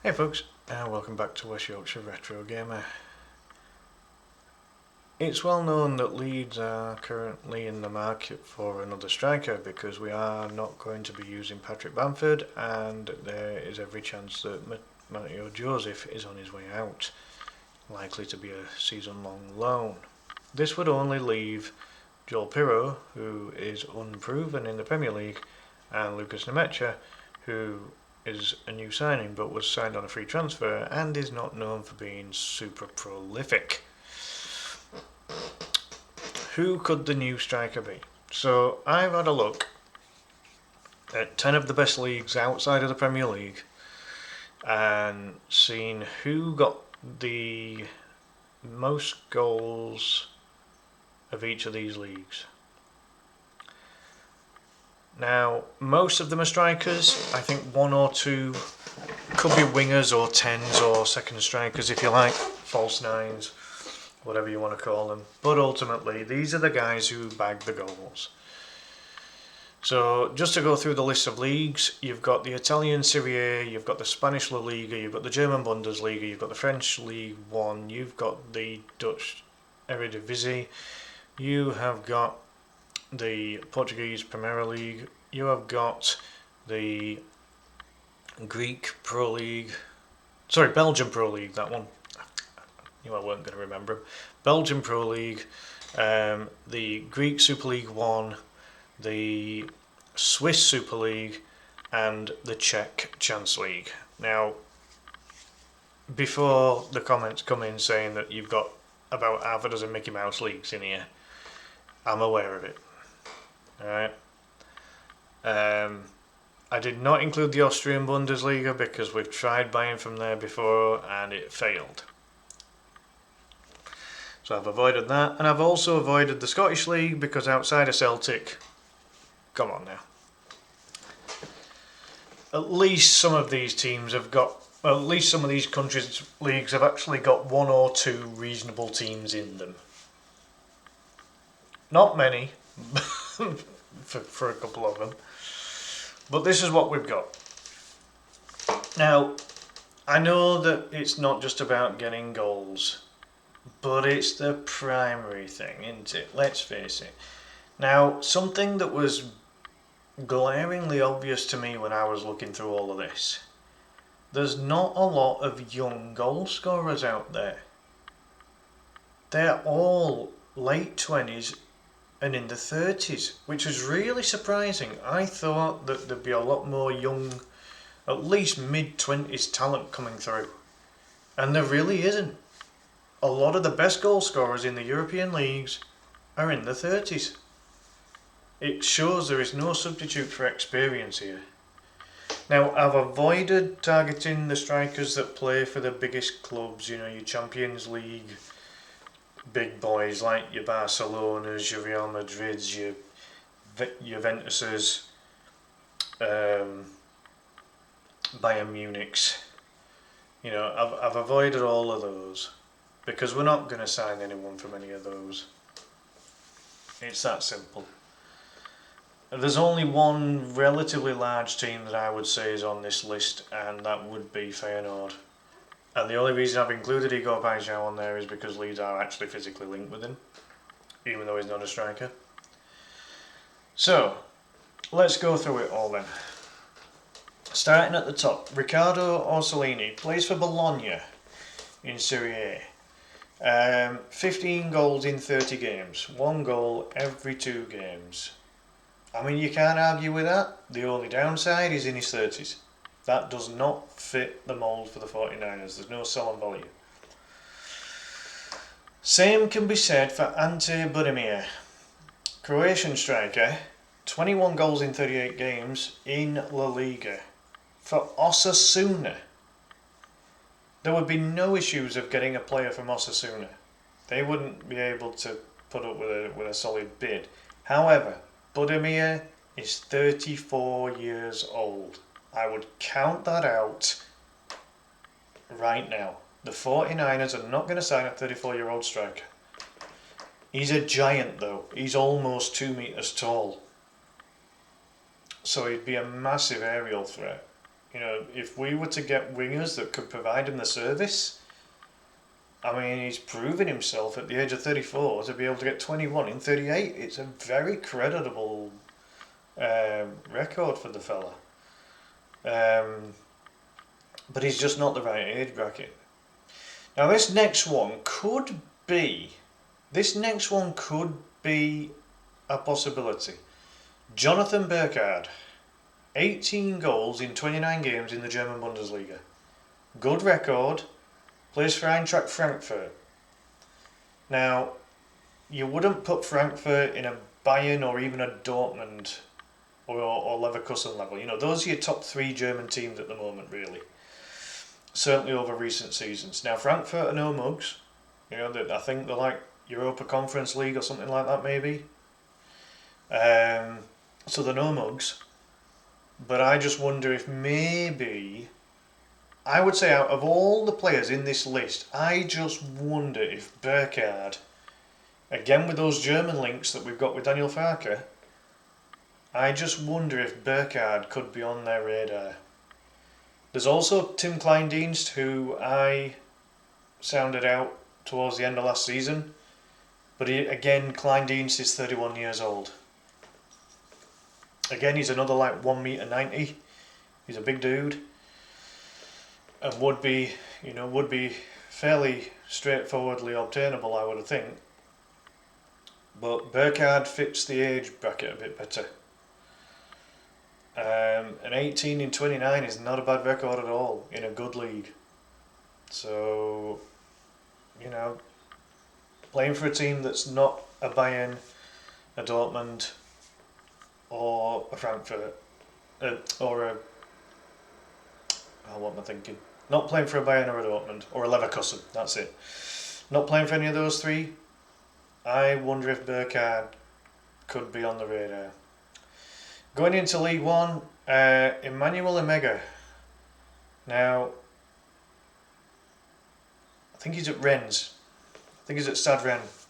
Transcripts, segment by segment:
Hey folks, and welcome back to West Yorkshire Retro Gamer. It's well known that Leeds are currently in the market for another striker because we are not going to be using Patrick Bamford, and there is every chance that Matteo Joseph is on his way out, likely to be a season-long loan. This would only leave Joel Pirro, who is unproven in the Premier League, and Lucas Nemecha, who is a new signing but was signed on a free transfer and is not known for being super prolific. Who could the new striker be? So I've had a look at 10 of the best leagues outside of the Premier League and seen who got the most goals of each of these leagues. Now, most of them are strikers. I think one or two could be wingers or tens or second strikers, if you like, false nines, whatever you want to call them. But ultimately, these are the guys who bag the goals. So, just to go through the list of leagues, you've got the Italian Serie A, you've got the Spanish La Liga, you've got the German Bundesliga, you've got the French League One, you've got the Dutch Eredivisie, you have got the Portuguese Premier League, you have got the Greek Pro League, Belgian Pro League, that one, I knew I weren't going to remember him, Belgian Pro League, the Greek Super League 1, the Swiss Super League, and the Czech Chance League. Now, before the comments come in saying that you've got about half a dozen Mickey Mouse leagues in here, I'm aware of it. Alright. I did not include the Austrian Bundesliga because we've tried buying from there before and it failed. So I've avoided that, and I've also avoided the Scottish League because outside of Celtic, come on now. At least some of these teams have got, well, at least some of these countries' leagues have actually got one or two reasonable teams in them. Not many, for a couple of them. But this is what we've got. Now, I know that it's not just about getting goals, but it's the primary thing, isn't it? Let's face it. Now, something that was glaringly obvious to me when I was looking through all of this, there's not a lot of young goal scorers out there. They're all late 20s and in the 30s, which is really surprising. I thought that there'd be a lot more young, at least mid-20s talent coming through, and there really isn't. A lot of the best goal scorers in the European leagues are in the 30s. It shows there is no substitute for experience here. Now, I've avoided targeting the strikers that play for the biggest clubs, you know, your Champions League big boys like your Barcelonas, your Real Madrids, your Juventuses, Bayern Munichs. You know, I've avoided all of those because we're not going to sign anyone from any of those. It's that simple. There's only one relatively large team that I would say is on this list, and that would be Feyenoord. And the only reason I've included Igor Paixão on there is because Leeds are actually physically linked with him, even though he's not a striker. So, let's go through it all then. Starting at the top, Riccardo Orsolini plays for Bologna in Serie A. 15 goals in 30 games, 1 goal every 2 games. I mean, you can't argue with that. The only downside is in his 30s. That does not fit the mould for the 49ers. There's no selling value. Same can be said for Ante Budimir. Croatian striker, 21 goals in 38 games in La Liga. For Osasuna. There would be no issues of getting a player from Osasuna. They wouldn't be able to put up with a solid bid. However, Budimir is 34 years old. I would count that out right now. The 49ers are not going to sign a 34-year-old striker. He's a giant though. He's almost 2 meters tall. So he'd be a massive aerial threat. You know, if we were to get wingers that could provide him the service, I mean, he's proven himself at the age of 34 to be able to get 21 in 38. It's a very creditable record for the fella. But he's just not the right age bracket. Now this next one could be a possibility. Jonathan Burkhardt, 18 goals in 29 games in the German Bundesliga. Good record, plays for Eintracht Frankfurt. Now, you wouldn't put Frankfurt in a Bayern or even a Dortmund or Leverkusen level. You know, those are your top 3 German teams at the moment, really. Certainly over recent seasons. Now, Frankfurt are no mugs. You know, I think they're like Europa Conference League or something like that, maybe. So they're no mugs. But I just wonder if maybe, I would say out of all the players in this list, I just wonder if Burkhardt, again with those German links that we've got with Daniel Farke, I just wonder if Burkhardt could be on their radar. There's also Tim Kleindienst, who I sounded out towards the end of last season. But again, Kleindienst is 31 years old. Again, he's another like 1 meter 90. He's a big dude, and would be fairly straightforwardly obtainable, I would think. But Burkhardt fits the age bracket a bit better. An 18 in 29 is not a bad record at all in a good league. So, you know, playing for a team that's not a Bayern, a Dortmund, or a Frankfurt, what am I thinking? Not playing for a Bayern or a Dortmund, or a Leverkusen, that's it. Not playing for any of those 3, I wonder if Burkhardt could be on the radar. Going into League One, Emmanuel Emega. Now, I think he's at Rennes. I think he's at Stade Rennes,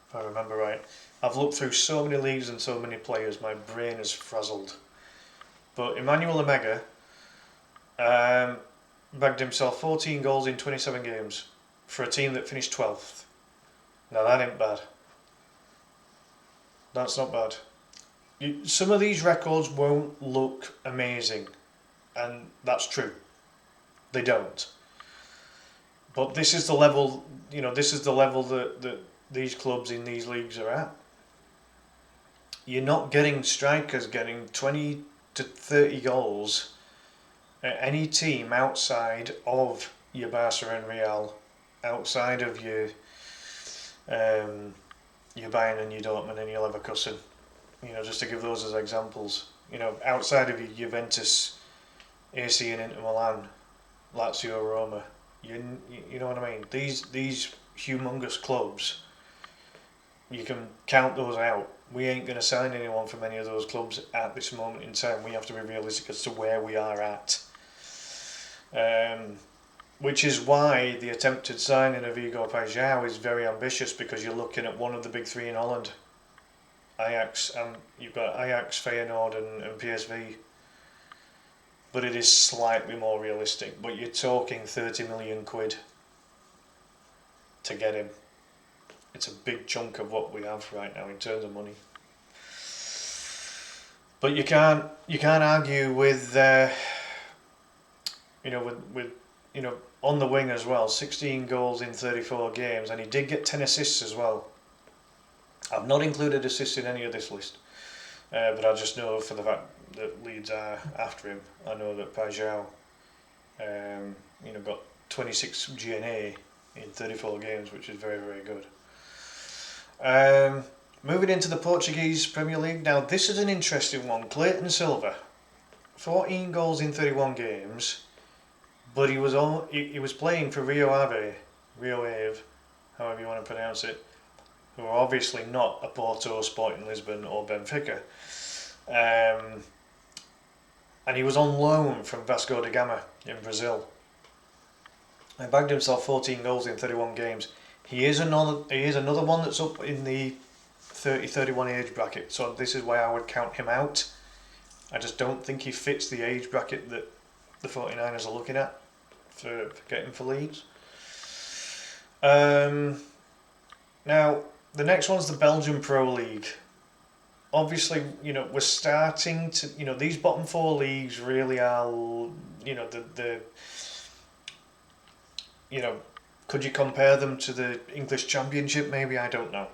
if I remember right. I've looked through so many leagues and so many players, my brain is frazzled. But Emmanuel Emega bagged himself 14 goals in 27 games for a team that finished 12th. Now that ain't bad. That's not bad. Some of these records won't look amazing, and that's true. They don't. But this is the level, that these clubs in these leagues are at. You're not getting strikers getting 20 to 30 goals at any team outside of your Barca and Real, outside of your Bayern and your Dortmund and your Leverkusen. You know, just to give those as examples. You know, outside of your Juventus, AC and Inter Milan, Lazio, Roma. You know what I mean? These humongous clubs, you can count those out. We ain't going to sign anyone from any of those clubs at this moment in time. We have to be realistic as to where we are at. Which is why the attempted signing of Igor Paixão is very ambitious, because you're looking at one of the big 3 in Holland. Ajax, you've got Ajax, Feyenoord and PSV. But it is slightly more realistic. But you're talking 30 million quid to get him. It's a big chunk of what we have right now in terms of money. But you can't argue with on the wing as well. 16 goals in 34 games, and he did get 10 assists as well. I've not included assists in any of this list, but I just know for the fact that Leeds are after him. I know that Paixão, got 26 GNA in 34 games, which is very, very good. Moving into the Portuguese Premier League. Now, this is an interesting one. Clayton Silva, 14 goals in 31 games, but he was playing for Rio Ave, however you want to pronounce it, who are obviously not a Porto, Sporting Lisbon or Benfica. And he was on loan from Vasco da Gama in Brazil. He bagged himself 14 goals in 31 games. He is another one that's up in the 30-31 age bracket, so this is why I would count him out. I just don't think he fits the age bracket that the 49ers are looking at for getting for Leeds. Now, the next one's the Belgian Pro League. Obviously, we're starting to, these bottom four leagues really are, the could you compare them to the English Championship? Maybe, I don't know.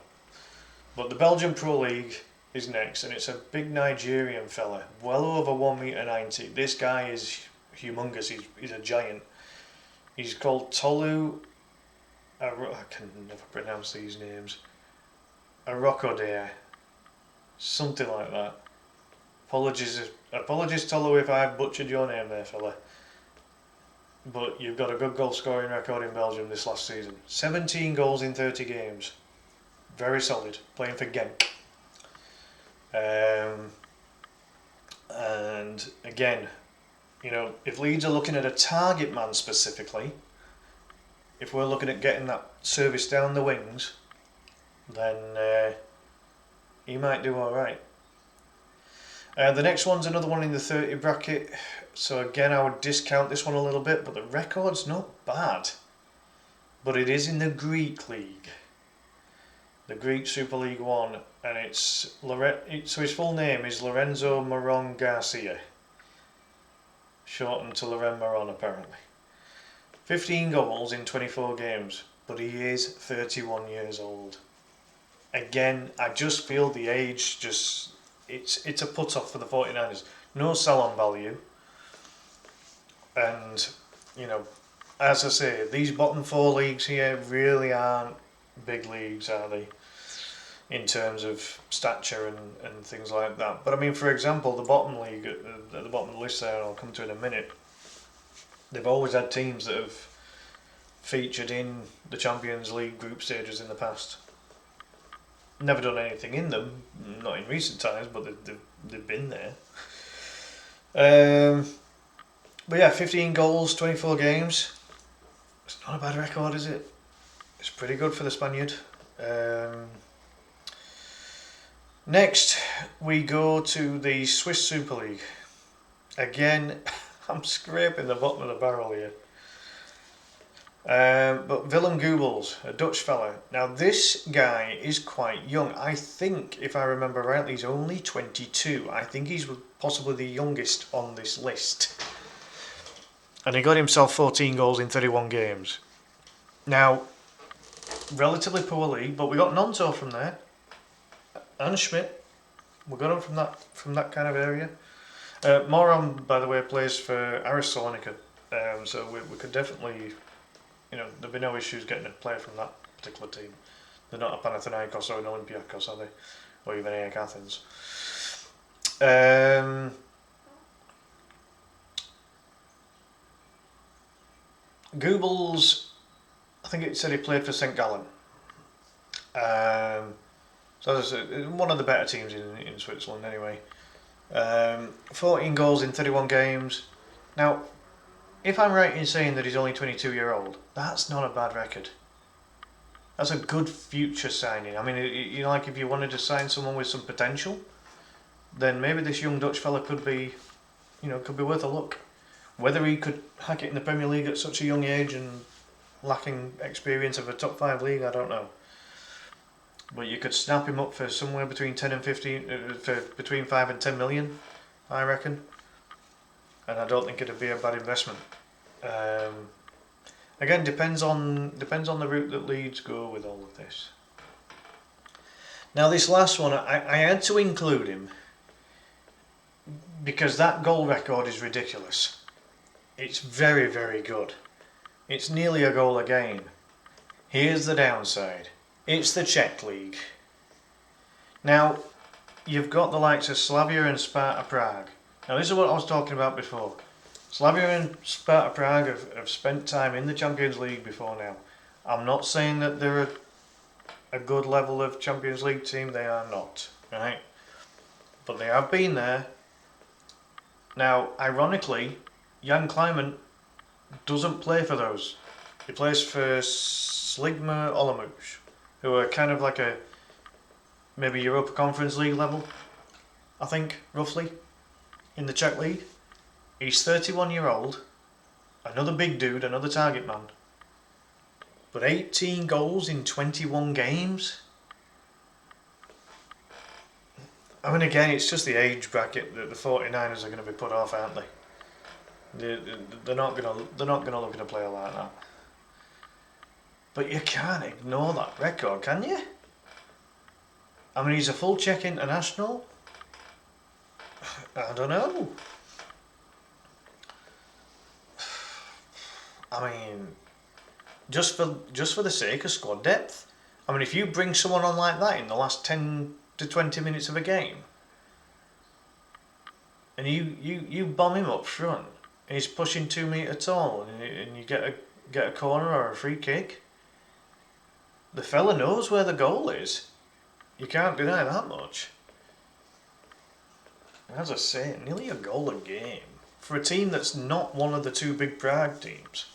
But the Belgian Pro League is next, and it's a big Nigerian fella, well over 1 meter 90. This guy is humongous. He's a giant. He's called Tolu. I can never pronounce these names. Arokodare, something like that. Apologies, Tolu, if I've butchered your name there, fella. But you've got a good goal scoring record in Belgium this last season. 17 goals in 30 games. Very solid, playing for Genk. And again, if Leeds are looking at a target man specifically, if we're looking at getting that service down the wings, then he might do alright. The next one's another one in the 30 bracket, so again I would discount this one a little bit, but the record's not bad. But it is in the Greek League. The Greek Super League 1, and it's so his full name is Lorenzo Maron Garcia, shortened to Loren Maron apparently. 15 goals in 24 games, but he is 31 years old. Again, I just feel the age it's a put off for the 49ers. No sell-on value, and as I say, these bottom four leagues here really aren't big leagues, are they, in terms of stature and things like that. But I mean, for example, the bottom league at the bottom of the list there, and I'll come to in a minute, they've always had teams that have featured in the Champions League group stages in the past. Never done anything in them, not in recent times, but they've been there. But yeah, 15 goals, 24 games. It's not a bad record, is it? It's pretty good for the Spaniard. Next, we go to the Swiss Super League. Again, I'm scraping the bottom of the barrel here. But Willem Goebels, a Dutch fella. Now this guy is quite young. I think, if I remember rightly, he's only 22. I think he's possibly the youngest on this list. And he got himself 14 goals in 31 games. Now, relatively poor league, but we got Nonto from there. And Schmidt. We got him from that kind of area. Moron, by the way, plays for Aris Salonika. So we could definitely... there'd be no issues getting a player from that particular team. They're not a Panathinaikos or an Olympiakos, are they? Or even AEK Athens. Goebbels, I think it said he played for St. Gallen. So that's one of the better teams in Switzerland anyway. 14 goals in 31 games. Now, if I'm right in saying that he's only 22-year-old, that's not a bad record. That's a good future signing. I mean, like if you wanted to sign someone with some potential, then maybe this young Dutch fella could be worth a look. Whether he could hack it in the Premier League at such a young age and lacking experience of a top 5 league, I don't know. But you could snap him up for somewhere between 10 and 15, for between 5 and 10 million, I reckon. And I don't think it'd be a bad investment. Again, depends on the route that Leeds go with all of this. Now this last one, I had to include him because that goal record is ridiculous. It's very, very good. It's nearly a goal a game. Here's the downside. It's the Czech League. Now, you've got the likes of Slavia and Sparta Prague. Now this is what I was talking about before. Slavia and Sparta Prague have spent time in the Champions League before now. I'm not saying that they're a good level of Champions League team, they are not, right? But they have been there. Now, ironically, Jan Kleiman doesn't play for those. He plays for Sligma Olomouc, who are kind of like a maybe Europa Conference League level, I think, roughly, in the Czech League. He's 31-year-old, another big dude, another target man. But 18 goals in 21 games? I mean, again, it's just the age bracket that the 49ers are going to be put off, aren't they? They're not going to look at a player like that. But you can't ignore that record, can you? I mean, he's a full check international. I don't know. I mean, just for the sake of squad depth. I mean, if you bring someone on like that in the last 10 to 20 minutes of a game, and you bomb him up front, and he's pushing 2 metre tall, and you get a corner or a free kick, the fella knows where the goal is. You can't deny that much. As I say, nearly a goal a game for a team that's not one of the two big Prague teams.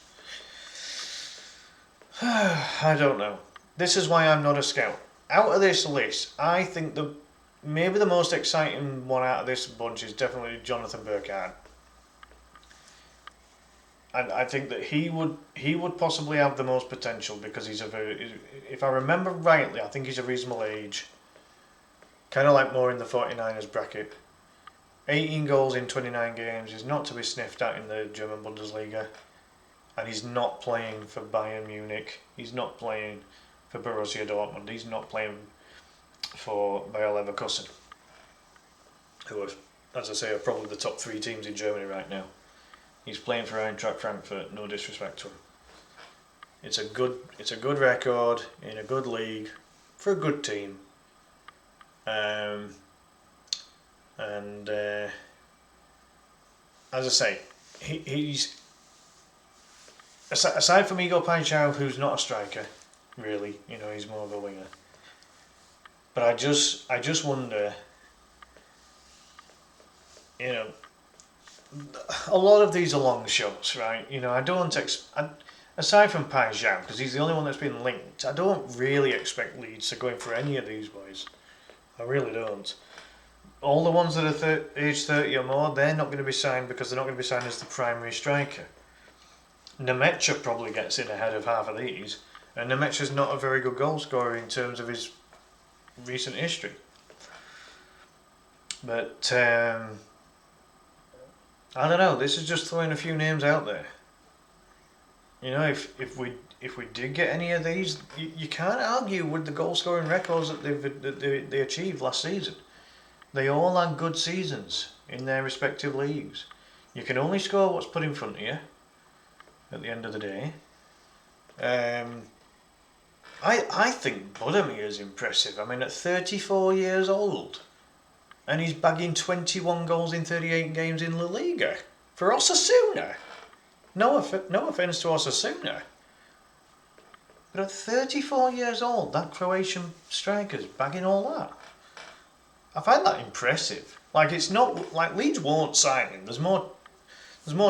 I don't know. This is why I'm not a scout. Out of this list, I think maybe the most exciting one out of this bunch is definitely Jonathan Burkhardt. I think that he would possibly have the most potential because he's if I remember rightly, I think he's a reasonable age. Kind of like more in the 49ers bracket. 18 goals in 29 games is not to be sniffed at in the German Bundesliga. And he's not playing for Bayern Munich. He's not playing for Borussia Dortmund. He's not playing for Bayer Leverkusen, who are, as I say, are probably the top 3 teams in Germany right now. He's playing for Eintracht Frankfurt. No disrespect to him. It's a good record in a good league for a good team. And as I say, he's aside from Igor Paixão, who's not a striker, really. You know, he's more of a winger. But I just wonder. You know, a lot of these are long shots, right? You know, aside from Paixão, because he's the only one that's been linked, I don't really expect Leeds to go in for any of these boys. I really don't. All the ones that are age 30 or more, they're not going to be signed because they're not going to be signed as the primary striker. Nemecha probably gets in ahead of half of these, and Nemecha's not a very good goal scorer in terms of his recent history. But I don't know. This is just throwing a few names out there. You know, if we did get any of these, you can't argue with the goal scoring records that they achieved last season. They all had good seasons in their respective leagues. You can only score what's put in front of you at the end of the day. I think Budimir is impressive. I mean, at 34 years old, and he's bagging 21 goals in 38 games in La Liga for Osasuna. No offence to Osasuna. But at 34 years old, that Croatian striker's bagging all that. I find that impressive. Like, it's not like Leeds won't sign him. There's more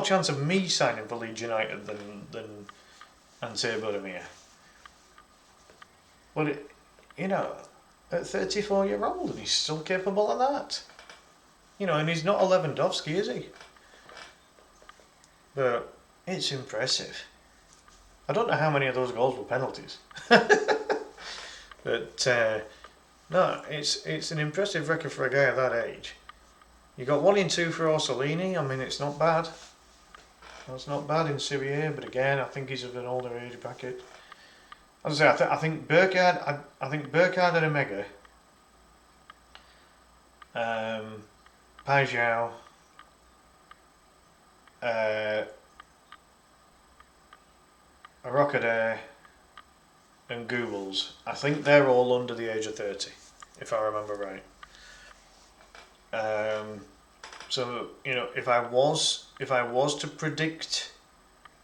chance of me signing for Leeds United than Ante Budimir. But you know, at 34-year-old, and he's still capable of that. You know, and he's not a Lewandowski, is he? But it's impressive. I don't know how many of those goals were penalties. But no, it's an impressive record for a guy of that age. You got 1 in 2 for Orsolini. I mean, it's not bad. That's not bad in Serie A, but again, I think he's of an older age bracket. As I say, I think Burkhardt and Omega, Paixão, Rockaday, and Goebbels, I think they're all under the age of 30, if I remember right. So you know, if I was to predict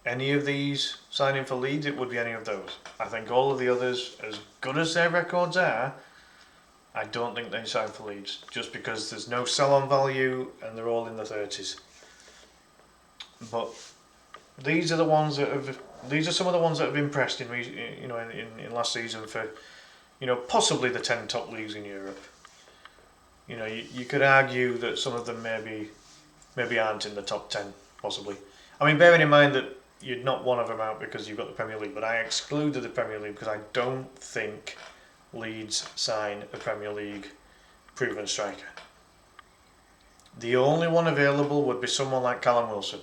any of these signing for Leeds, it would be any of those. I think all of the others, as good as their records are, I don't think they sign for Leeds, just because there's no sell-on value and they're all in the 30s. But these are some of the ones that have impressed in last season for, you know, possibly the 10 top leagues in Europe. You know, you could argue that some of them maybe aren't in the top 10 possibly. I mean, bearing in mind that you'd not one of them out because you've got the Premier League, but I excluded the Premier League because I don't think Leeds sign a Premier League proven striker. The only one available would be someone like Callum Wilson.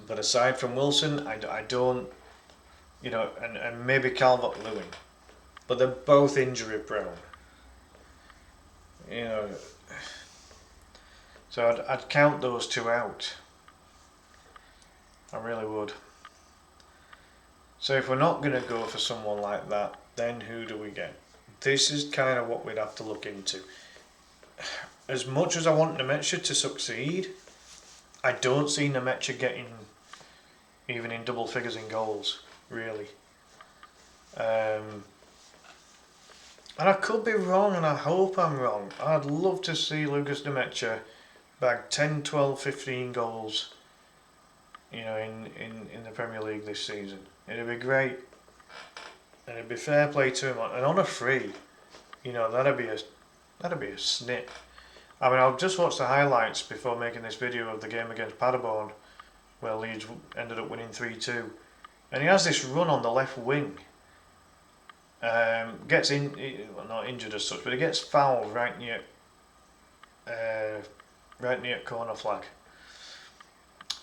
But aside from Wilson, I don't, and maybe Calvert-Lewin. But they're both injury prone. So I'd count those two out. I really would. So if we're not going to go for someone like that, then who do we get? This is kind of what we'd have to look into. As much as I want Nemecha to succeed, I don't see Nemecha getting even in double figures in goals, really. And I could be wrong, and I hope I'm wrong. I'd love to see Lucas Nemecha bag 10, 12, 15 goals, in the Premier League this season. It'd be great, and it'd be fair play to him, and on a free, that'd be a snip. I mean, I'll just watch the highlights before making this video of the game against Paderborn, where Leeds ended up winning 3-2, and he has this run on the left wing. Gets not injured as such, but he gets fouled right near corner flag.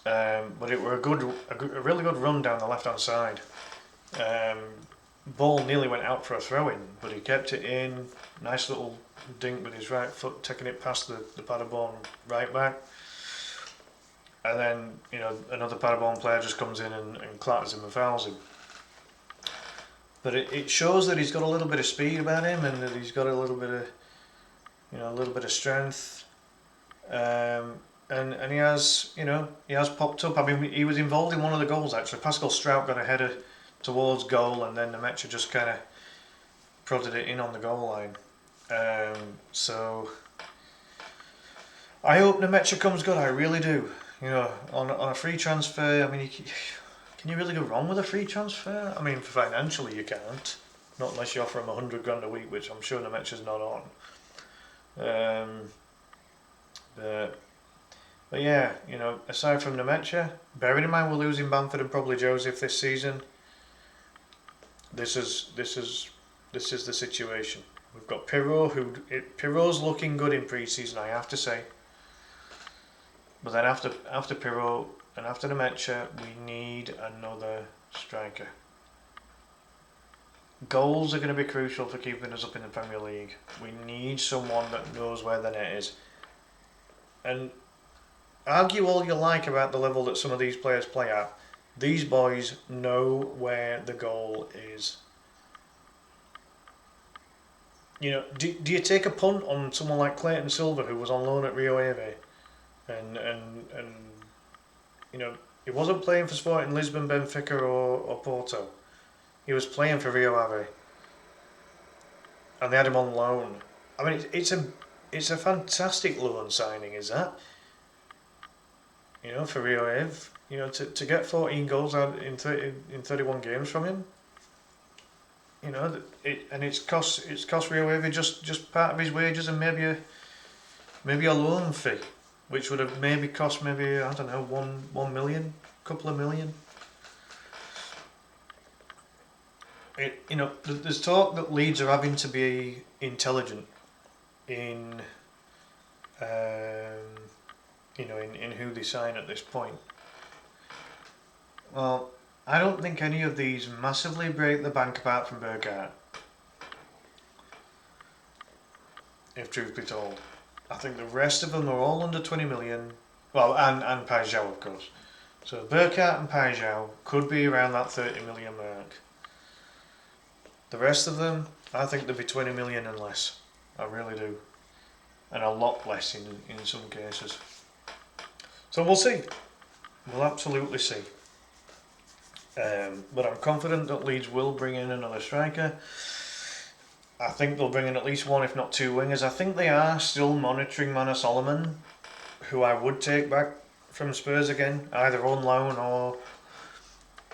But it were a really good run down the left hand side. Ball nearly went out for a throw in, but he kept it in. Nice little dink with his right foot, taking it past the Paderborn right back. And then another Paderborn player just comes in and clatters him and fouls him. But it shows that he's got a little bit of speed about him, and that he's got a little bit of strength, and he has popped up. I mean, he was involved in one of the goals actually. Pascal Strout got a header towards goal, and then Nemecha just kind of prodded it in on the goal line. So I hope Nemecha comes good. I really do. On a free transfer. I mean, can you really go wrong with a free transfer? I mean, financially you can't, not unless you offer him $100,000 a week, which I'm sure Nemecha's not on. But yeah, aside from Nemecha, bearing in mind we're losing Bamford and probably Joseph this season, this is the situation. We've got Pirro, Pirro's looking good in pre-season, I have to say. But then after Pirro and after Nemecha, we need another striker. Goals are going to be crucial for keeping us up in the Premier League. We need someone that knows where the net is. And argue all you like about the level that some of these players play at, these boys know where the goal is. Do you take a punt on someone like Clayton Silva, who was on loan at Rio Ave, and he wasn't playing for Sporting Lisbon, Benfica or Porto. He was playing for Rio Ave, and they had him on loan. I mean, it's a fantastic loan signing, is that? For Rio Ave, to get 14 goals out in 31 games from him. And it's cost Rio Ave just part of his wages and maybe a loan fee, which would have maybe cost I don't know, 1 million, couple of million. There's talk that Leeds are having to be intelligent in in who they sign at this point. Well, I don't think any of these massively break the bank apart from Burkhardt, if truth be told. I think the rest of them are all under 20 million. Well, and Pajau, of course. So Burkhardt and Pajau could be around that 30 million mark. The rest of them, I think they'll be 20 million and less. I really do. And a lot less in some cases. So we'll see. We'll absolutely see. But I'm confident that Leeds will bring in another striker. I think they'll bring in at least one, if not two wingers. I think they are still monitoring Manor Solomon, who I would take back from Spurs again, either on loan or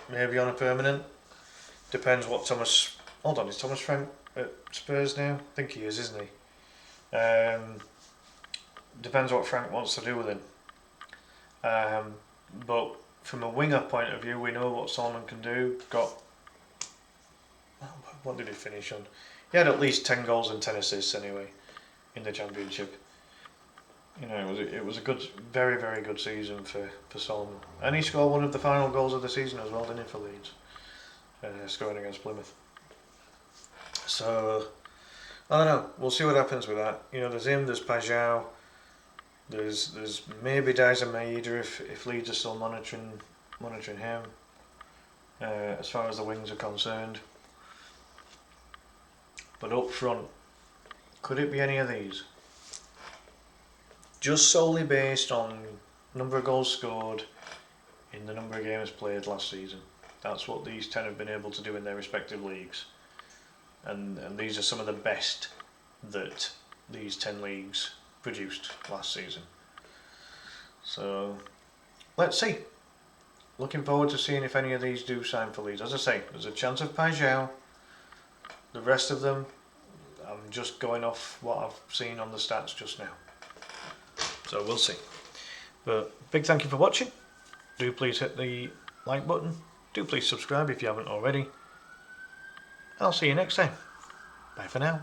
maybe on a permanent. Depends what Thomas... Hold on, is Thomas Frank at Spurs now? I think he is, isn't he? Depends what Frank wants to do with him. But from a winger point of view, we know what Solomon can do. What did he finish on? He had at least 10 goals and 10 assists anyway in the Championship. You know, it was a good, very, very good season for Solomon. And he scored one of the final goals of the season as well, didn't he, for Leeds? Scoring against Plymouth. So, I don't know. We'll see what happens with that. You know, there's him, there's Pajau, there's maybe Diza Maeda if Leeds are still monitoring him. As far as the wings are concerned. But up front, could it be any of these? Just solely based on number of goals scored in the number of games played last season. That's what these 10 have been able to do in their respective leagues. And these are some of the best that these 10 leagues produced last season. So, let's see. Looking forward to seeing if any of these do sign for Leeds. As I say, there's a chance of Pajau. The rest of them, I'm just going off what I've seen on the stats just now. So we'll see. But big thank you for watching. Do please hit the like button. Do please subscribe if you haven't already. I'll see you next time. Bye for now.